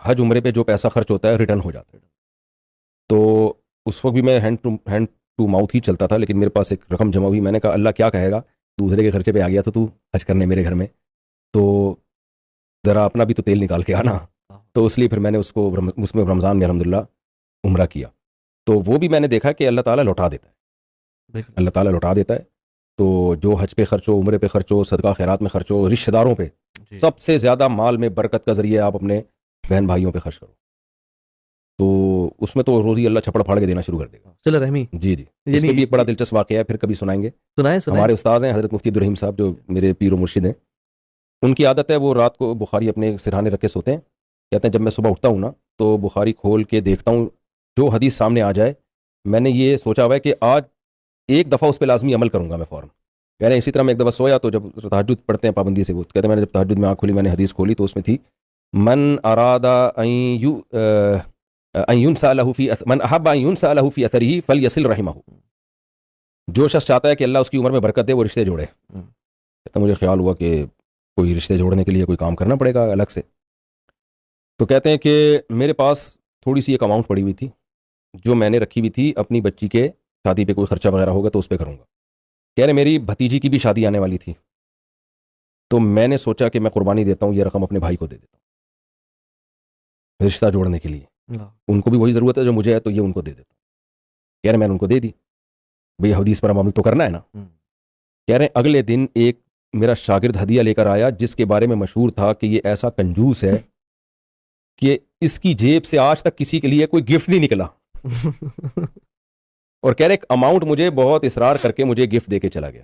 حج عمرے پہ جو پیسہ خرچ ہوتا ہے ریٹرن ہو جاتا ہے. تو اس وقت بھی میں ہینڈ ٹو ماؤتھ ہی چلتا تھا, لیکن میرے پاس ایک رقم جمع ہوئی. میں نے کہا اللہ کیا کہے گا, دوسرے کے خرچے پہ آ گیا تو حج کرنے میرے گھر میں, تو ذرا اپنا بھی تو تیل نکال کے آنا. تو اس لیے پھر میں نے اس میں رمضان میں الحمدللہ عمرہ کیا. تو وہ بھی میں نے دیکھا کہ اللہ تعالیٰ لوٹا دیتا ہے, اللہ تعالیٰ لوٹا دیتا ہے. تو جو حج پہ خرچ ہو, عمرے پہ خرچ ہو, صدقہ خیرات میں خرچ ہو, رشتہ داروں پہ سب سے زیادہ مال میں برکت کا ذریعہ آپ اپنے بہن بھائیوں پہ خرچ کرو, تو اس میں تو روزی اللہ چھپڑ پھاڑ کے دینا شروع کر دے گا. صلہ رحمی. جی اس میں بھی ایک بڑا دلچسپ واقعہ ہے, پھر کبھی سنائیں گے. ہمارے استاذ ہیں حضرت مفتی عبدالرحیم صاحب, جو میرے پیر و مرشد ہیں. ان کی عادت ہے وہ رات کو بخاری اپنے سرہانے رکھ کے سوتے ہیں. کہتے ہیں جب میں صبح اٹھتا ہوں نا تو بخاری کھول کے دیکھتا ہوں, جو حدیث سامنے آ جائے میں نے یہ سوچا ہوا ہے کہ آج ایک دفعہ اس پہ لازمی عمل کروں گا میں فوراً. کہہ رہے ہیں اسی طرح میں ایک دفعہ سویا تو جب تہجد پڑھتے ہیں پابندی سے, وہ کہتے ہیں میں نے جب تہجد میں آنکھ کھولی, میں نے حدیث کھولی تو اس میں تھی من احب ان ينسى له في اثره فليصل رحمه. جو شخص چاہتا ہے کہ اللہ اس کی عمر میں برکت دے وہ رشتے جوڑے. کہتا مجھے خیال ہوا کہ کوئی رشتے جوڑنے کے لیے کوئی کام کرنا پڑے گا الگ سے. تو کہتے ہیں کہ میرے پاس تھوڑی سی ایک اماؤنٹ پڑی ہوئی تھی جو میں نے رکھی ہوئی تھی اپنی بچی کے شادی پہ کوئی خرچہ وغیرہ ہوگا تو اس پہ کروں گا. کہہ رہے میری بھتیجی کی بھی شادی آنے والی تھی, تو میں نے سوچا کہ میں قربانی دیتا ہوں, یہ رقم اپنے بھائی کو دے دیتا ہوں رشتہ جوڑنے کے لیے. ان کو بھی وہی ضرورت ہے جو مجھے ہے, تو یہ ان کو دے دیتا ہوں. کہہ رہے میں نے ان کو دے دی, بھئی حدیث پر عمل تو کرنا ہے نا. کہہ رہے اگلے دن ایک میرا شاگرد ہدیہ لے کر آیا جس کے بارے میں مشہور تھا کہ یہ ایسا کنجوس ہے کہ اس کی جیب سے آج تک کسی کے لیے کوئی گفٹ نہیں نکلا. اور کہہ رہے ایک اماؤنٹ مجھے بہت اصرار کر کے مجھے گفٹ دے کے چلا گیا.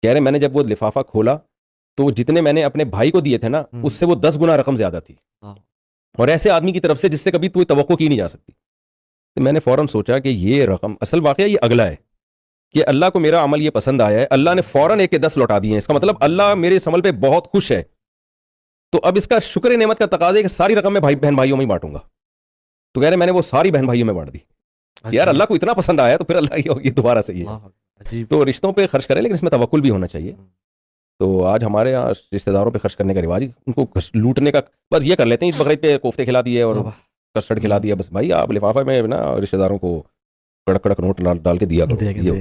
کہہ رہے میں نے جب وہ لفافہ کھولا تو جتنے میں نے اپنے بھائی کو دیے تھے نا اس سے وہ 10 گنا رقم زیادہ تھی, اور ایسے آدمی کی طرف سے جس سے کبھی کوئی توقع کی نہیں جا سکتی. تو میں نے فوراً سوچا کہ یہ رقم, اصل واقعہ یہ اگلا ہے کہ اللہ کو میرا عمل یہ پسند آیا ہے, اللہ نے فوراً 1 کے 10 لوٹا دیے ہیں. اس کا مطلب اللہ میرے اس عمل پہ بہت خوش ہے. تو اب اس کا شکر نعمت کا تقاضا ہے کہ ساری رقم میں بہن بھائیوں میں ہی بانٹوں گا. تو کہہ رہے میں نے وہ ساری بہن بھائیوں میں بانٹ دی. یار اللہ کو اتنا پسند آیا تو پھر اللہ یہ دوبارہ سے یہ. تو رشتوں پہ خرچ کریں لیکن اس میں توکل بھی ہونا چاہیے. تو آج ہمارے یہاں رشتہ داروں پہ خرچ کرنے کا رواج, ان کو لوٹنے کا بس یہ کر لیتے ہیں, اس بقرعید پہ کوفتے کھلا دیے اور کسٹرڈ کھلا دیا, بس بھائی آپ لفافہ میں نا رشتہ داروں کو کڑک کڑک نوٹ ڈال کے دیا کرو.